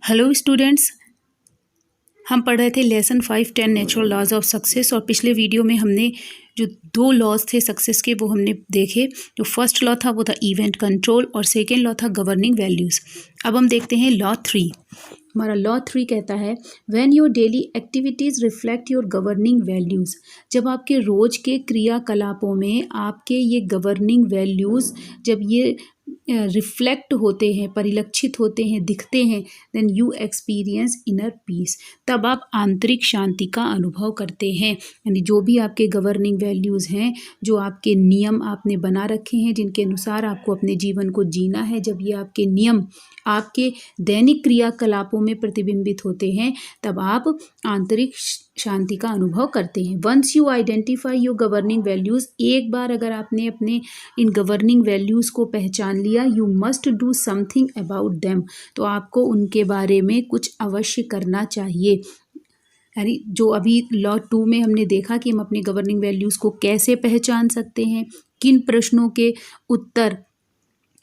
Hello students, हम पढ़ रहे थे lesson 5 10 natural laws of success. और पिछले वीडियो में हमने जो 2 लॉज थे सक्सेस के वो हमने देखे। जो फर्स्ट लॉ था वो था इवेंट कंट्रोल और सेकेंड लॉ था गवर्निंग वैल्यूज़। अब हम देखते हैं लॉ 3। हमारा लॉ 3 कहता है when your daily activities reflect your governing values. जब आपके रोज़ के क्रियाकलापों में आपके ये गवर्निंग वैल्यूज़ जब ये रिफ्लेक्ट होते हैं, परिलक्षित होते हैं, दिखते हैं, then you experience inner peace. तब आप आंतरिक शांति का अनुभव करते हैं। यानी जो भी आपके गवर्निंग वैल्यूज़ हैं, जो आपके नियम आपने बना रखे हैं, जिनके अनुसार आपको अपने जीवन को जीना है, जब ये आपके नियम आपके दैनिक क्रियाकलापों में प्रतिबिंबित होते हैं, तब आप आंतरिक शांति का अनुभव करते हैं। Once you identify your governing values, एक बार अगर आपने अपने इन गवर्निंग वैल्यूज़ को पहचान लिया, you must do something about them, तो आपको उनके बारे में कुछ अवश्य करना चाहिए। यानी जो अभी लॉ 2 में हमने देखा कि हम अपनी गवर्निंग वैल्यूज़ को कैसे पहचान सकते हैं, किन प्रश्नों के उत्तर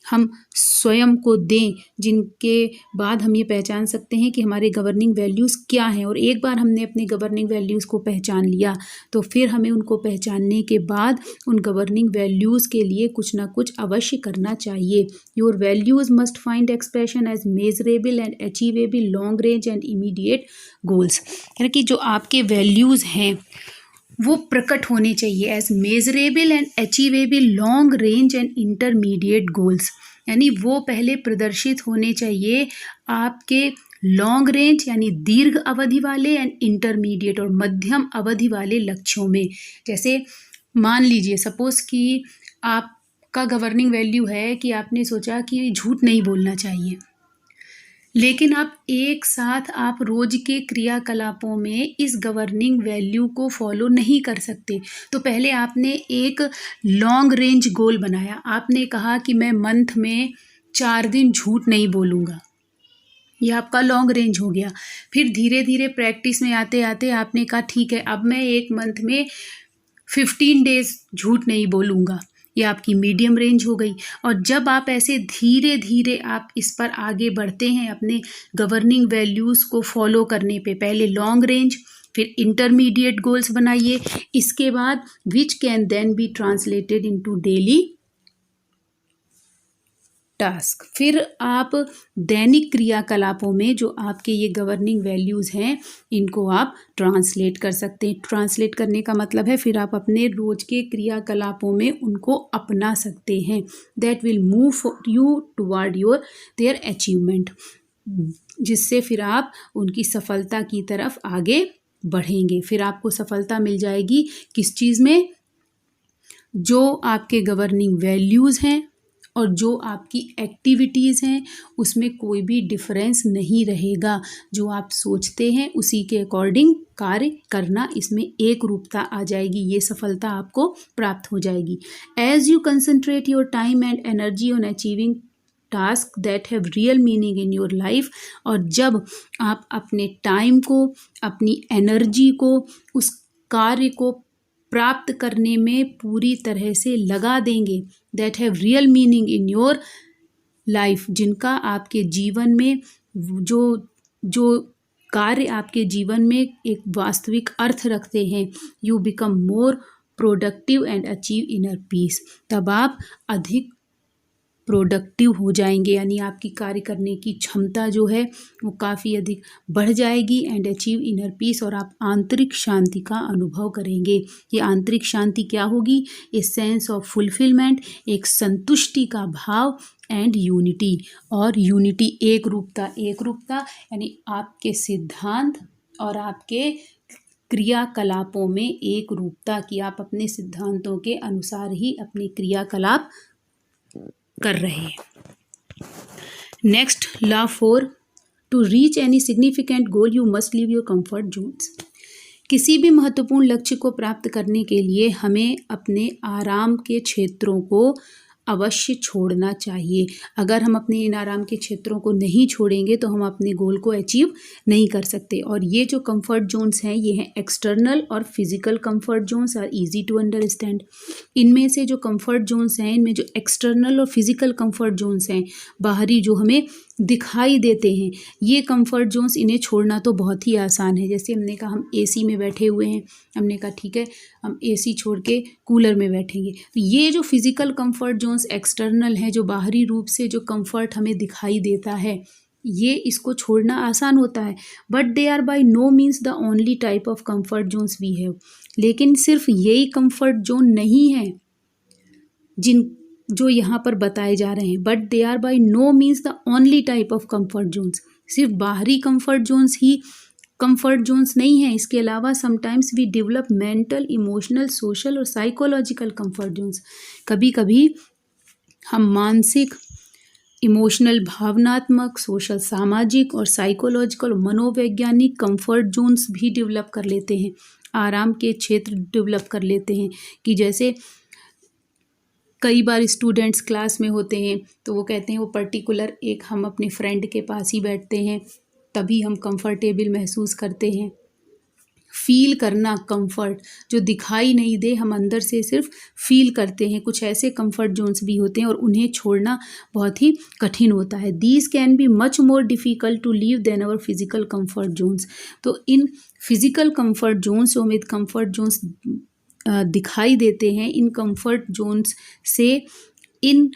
हम स्वयं को दें, जिनके बाद हम ये पहचान सकते हैं कि हमारे गवर्निंग वैल्यूज़ क्या हैं। और एक बार हमने अपनी गवर्निंग वैल्यूज़ को पहचान लिया तो फिर हमें उनको पहचानने के बाद उन गवर्निंग वैल्यूज़ के लिए कुछ ना कुछ अवश्य करना चाहिए। Your values must find expression as measurable and achievable long range and immediate goals. यानी कि जो आपके वैल्यूज़ हैं वो प्रकट होने चाहिए as measurable and achievable long range and intermediate goals. यानी वो पहले प्रदर्शित होने चाहिए आपके लॉन्ग रेंज यानी दीर्घ अवधि वाले एंड इंटरमीडिएट और मध्यम अवधि वाले लक्ष्यों में। जैसे मान लीजिए सपोज कि आपका गवर्निंग वैल्यू है कि आपने सोचा कि झूठ नहीं बोलना चाहिए, लेकिन आप रोज के क्रियाकलापों में इस गवर्निंग वैल्यू को फॉलो नहीं कर सकते। तो पहले आपने एक लॉन्ग रेंज गोल बनाया। आपने कहा कि मैं मंथ में 4 दिन झूठ नहीं बोलूँगा, यह आपका लॉन्ग रेंज हो गया। फिर धीरे धीरे प्रैक्टिस में आते आते आपने कहा ठीक है, अब मैं एक मंथ में 15 डेज झूठ नहीं बोलूँगा, यह आपकी मीडियम रेंज हो गई। और जब आप ऐसे धीरे धीरे आप इस पर आगे बढ़ते हैं अपने गवर्निंग वैल्यूज़ को फॉलो करने पे, पहले लॉन्ग रेंज फिर इंटरमीडिएट गोल्स बनाइए, इसके बाद which can then be translated into daily task. फिर आप दैनिक क्रियाकलापों में जो आपके ये गवर्निंग वैल्यूज़ हैं इनको आप ट्रांसलेट कर सकते हैं। ट्रांसलेट करने का मतलब है फिर आप अपने रोज के क्रियाकलापों में उनको अपना सकते हैं। That will move you toward your their achievement, जिससे फिर आप उनकी सफलता की तरफ आगे बढ़ेंगे। फिर आपको सफलता मिल जाएगी किस चीज़ में? जो आपके गवर्निंग वैल्यूज़ हैं और जो आपकी एक्टिविटीज़ हैं उसमें कोई भी डिफरेंस नहीं रहेगा। जो आप सोचते हैं उसी के अकॉर्डिंग कार्य करना, इसमें एक रूपता आ जाएगी, ये सफलता आपको प्राप्त हो जाएगी। As you concentrate your time and energy on achieving task that have real meaning in your life, और जब आप अपने टाइम को, अपनी एनर्जी को उस कार्य को प्राप्त करने में पूरी तरह से लगा देंगे, that have real meaning in your life, जिनका आपके जीवन में जो कार्य आपके जीवन में एक वास्तविक अर्थ रखते हैं, you become more productive and achieve inner peace. तब आप अधिक प्रोडक्टिव हो जाएंगे, यानी आपकी कार्य करने की क्षमता जो है वो काफ़ी अधिक बढ़ जाएगी एंड अचीव इनर पीस, और आप आंतरिक शांति का अनुभव करेंगे। ये आंतरिक शांति क्या होगी? ए सेंस ऑफ फुलफिलमेंट, एक संतुष्टि का भाव एंड यूनिटी। और यूनिटी एक रूपता यानी आपके सिद्धांत और आपके क्रियाकलापों में एक रूपता की आप अपने सिद्धांतों के अनुसार ही अपने क्रियाकलाप कर रहे हैं। Next law 4, to reach any significant goal you must leave your comfort zones. किसी भी महत्वपूर्ण लक्ष्य को प्राप्त करने के लिए हमें अपने आराम के क्षेत्रों को अवश्य छोड़ना चाहिए। अगर हम अपने इन आराम के क्षेत्रों को नहीं छोड़ेंगे तो हम अपने गोल को अचीव नहीं कर सकते। और ये जो कंफर्ट जोन्स हैं ये हैं एक्सटर्नल और physical comfort zones are easy to understand. इनमें से जो कंफर्ट जोन्स हैं, इनमें जो एक्सटर्नल और फिजिकल कंफर्ट जोन्स हैं, बाहरी जो हमें दिखाई देते हैं। ये कंफर्ट जोन्स इन्हें छोड़ना तो बहुत ही आसान है। जैसे हमने कहा हम एसी में बैठे हुए हैं, हमने कहा ठीक है हम एसी छोड़ के कूलर में बैठेंगे। तो ये जो फिज़िकल कंफर्ट जोन्स एक्सटर्नल हैं, जो बाहरी रूप से जो कंफर्ट हमें दिखाई देता है, ये इसको छोड़ना आसान होता है। But they are by no means the only type of comfort zones we have. लेकिन सिर्फ यही कंफर्ट जोन नहीं है जो यहाँ पर बताए जा रहे हैं। But they are by no means the only type of comfort zones. सिर्फ बाहरी कंफर्ट जोन्स ही कंफर्ट जोन्स नहीं है, इसके अलावा sometimes we develop mental, emotional, social और साइकोलॉजिकल कंफर्ट जोन्स। कभी कभी हम मानसिक, इमोशनल भावनात्मक, सोशल सामाजिक और साइकोलॉजिकल मनोवैज्ञानिक कंफर्ट जोन्स भी डेवलप कर लेते हैं, आराम के क्षेत्र डेवलप कर लेते हैं। कि जैसे कई बार स्टूडेंट्स क्लास में होते हैं तो वो कहते हैं वो पर्टिकुलर एक हम अपने फ्रेंड के पास ही बैठते हैं, तभी हम कंफर्टेबल महसूस करते हैं। फील करना कंफर्ट जो दिखाई नहीं दे, हम अंदर से सिर्फ फील करते हैं। कुछ ऐसे कंफर्ट जोन्स भी होते हैं और उन्हें छोड़ना बहुत ही कठिन होता है। These can be much more difficult to leave than our physical comfort zones. तो इन फिजिकल कंफर्ट जोन्स जो हमें कंफर्ट जोन्स दिखाई देते हैं, इन कंफर्ट जोन्स से इन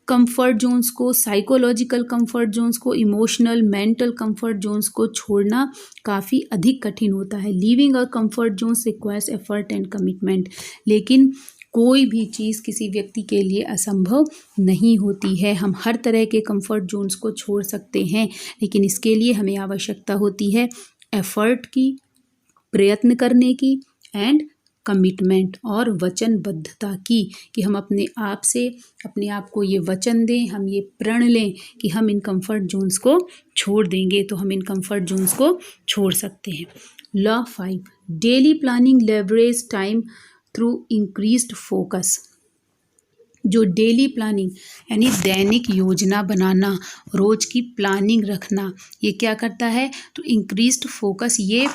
कंफर्ट जोन्स को, साइकोलॉजिकल कंफर्ट जोन्स को, इमोशनल, मेंटल कंफर्ट जोन्स को छोड़ना काफ़ी अधिक कठिन होता है। Leaving a comfort Jones requires effort and commitment. लेकिन कोई भी चीज़ किसी व्यक्ति के लिए असंभव नहीं होती है। हम हर तरह के कंफर्ट जोन्स को छोड़ सकते हैं, लेकिन इसके लिए हमें आवश्यकता होती है एफर्ट की, प्रयत्न करने की, एंड कमिटमेंट और वचनबद्धता की, कि हम अपने आप से अपने आप को ये वचन दें, हम ये प्रण लें कि हम इन कंफर्ट जोन्स को छोड़ देंगे। तो हम इन कंफर्ट जोन्स को छोड़ सकते हैं। Law 5, daily planning leverage time through increased focus. जो डेली प्लानिंग यानी दैनिक योजना बनाना, रोज की प्लानिंग रखना, ये क्या करता है? तो इंक्रीज्ड फोकस, ये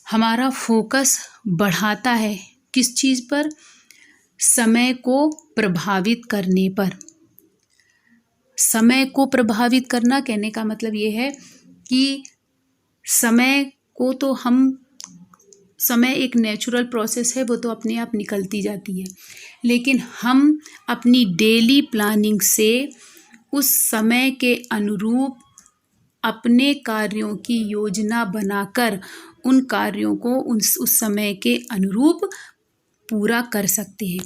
हमारा फोकस बढ़ाता है। किस चीज़ पर? समय को प्रभावित करने पर। समय को प्रभावित करना कहने का मतलब ये है कि समय को तो समय एक नेचुरल प्रोसेस है, वो तो अपने आप निकलती जाती है, लेकिन हम अपनी डेली प्लानिंग से उस समय के अनुरूप अपने कार्यों की योजना बनाकर उन कार्यों को उस समय के अनुरूप पूरा कर सकते हैं।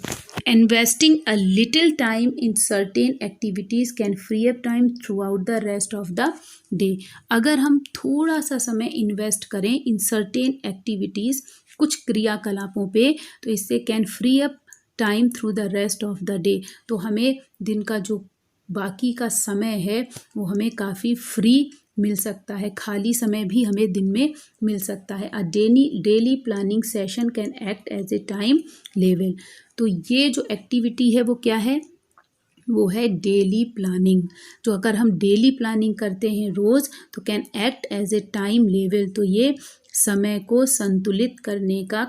Investing a little time in certain activities can free up time through out the rest of the day. अगर हम थोड़ा सा समय इन्वेस्ट करें इन सर्टेन एक्टिविटीज़, कुछ क्रियाकलापों पे, तो इससे can free up time through the rest of the day. तो हमें दिन का जो बाकी का समय है वो हमें काफ़ी फ्री मिल सकता है, खाली समय भी हमें दिन में मिल सकता है। A daily planning session can act as a time level. तो ये जो एक्टिविटी है वो क्या है? वो है डेली प्लानिंग। जो अगर हम डेली प्लानिंग करते हैं रोज़, तो can act as a time level, तो ये समय को संतुलित करने का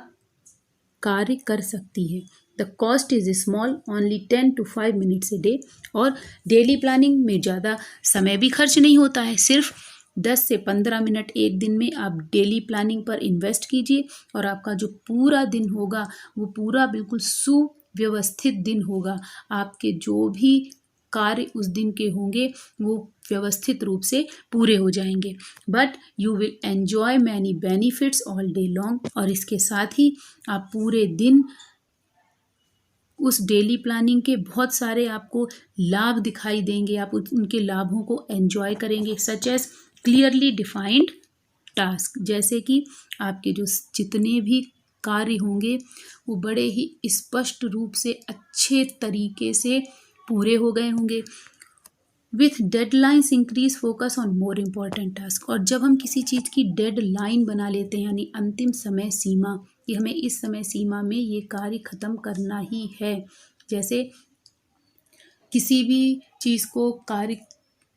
कार्य कर सकती है। The cost is small, only 10 to 5 minutes a day। और डेली प्लानिंग में ज़्यादा समय भी खर्च नहीं होता है, सिर्फ 10 से 15 मिनट एक दिन में आप डेली प्लानिंग पर इन्वेस्ट कीजिए और आपका जो पूरा दिन होगा वो पूरा बिल्कुल सुव्यवस्थित दिन होगा। आपके जो भी कार्य उस दिन के होंगे वो व्यवस्थित रूप से पूरे हो जाएंगे। But you will enjoy many benefits all day long. और इसके साथ ही आप पूरे दिन उस डेली प्लानिंग के बहुत सारे आपको लाभ दिखाई देंगे, आप उनके लाभों को एन्जॉय करेंगे। Such as clearly defined task, जैसे कि आपके जो जितने भी कार्य होंगे वो बड़े ही स्पष्ट रूप से अच्छे तरीके से पूरे हो गए होंगे। With deadlines increase focus on more important task. और जब हम किसी चीज़ की डेडलाइन बना लेते हैं यानी अंतिम समय सीमा, कि हमें इस समय सीमा में ये कार्य ख़त्म करना ही है, जैसे किसी भी चीज़ को कार्य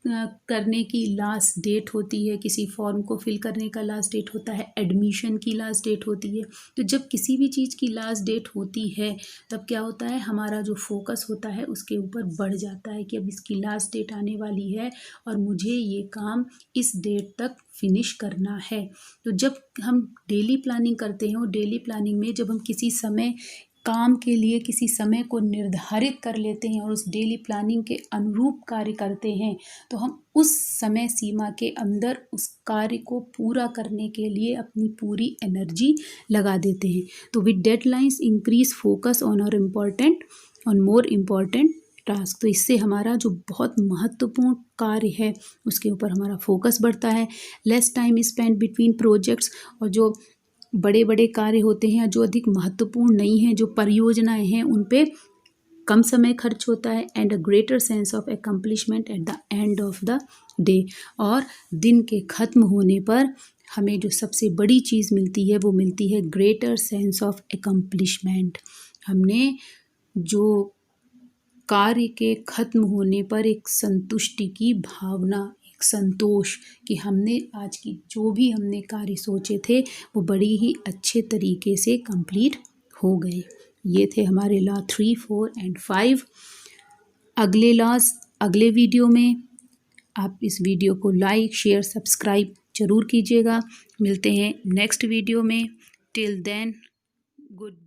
करने की लास्ट डेट होती है, किसी फॉर्म को फिल करने का लास्ट डेट होता है, एडमिशन की लास्ट डेट होती है। तो जब किसी भी चीज़ की लास्ट डेट होती है तब क्या होता है, हमारा जो फोकस होता है उसके ऊपर बढ़ जाता है कि अब इसकी लास्ट डेट आने वाली है और मुझे ये काम इस डेट तक फिनिश करना है। तो जब हम डेली प्लानिंग करते हैं और डेली प्लानिंग में जब हम किसी समय काम के लिए किसी समय को निर्धारित कर लेते हैं और उस डेली प्लानिंग के अनुरूप कार्य करते हैं तो हम उस समय सीमा के अंदर उस कार्य को पूरा करने के लिए अपनी पूरी एनर्जी लगा देते हैं। तो with deadlines increase focus on more important task. तो इससे हमारा जो बहुत महत्वपूर्ण कार्य है उसके ऊपर हमारा फोकस बढ़ता है। Less time spend between projects, और जो बड़े बड़े कार्य होते हैं जो अधिक महत्वपूर्ण नहीं हैं, जो परियोजनाएं हैं, उन पे कम समय खर्च होता है। And a greater sense of accomplishment at the end of the day. और दिन के ख़त्म होने पर हमें जो सबसे बड़ी चीज़ मिलती है वो मिलती है ग्रेटर सेंस ऑफ एकम्प्लिशमेंट। हमने जो कार्य के ख़त्म होने पर एक संतुष्टि की भावना, एक संतोष कि हमने आज की जो भी हमने कार्य सोचे थे वो बड़ी ही अच्छे तरीके से कंप्लीट हो गए। ये थे हमारे लॉ 3, 4 एंड 5। अगले लॉज अगले वीडियो में। आप इस वीडियो को लाइक, शेयर, सब्सक्राइब जरूर कीजिएगा। मिलते हैं नेक्स्ट वीडियो में। Till then, good bye.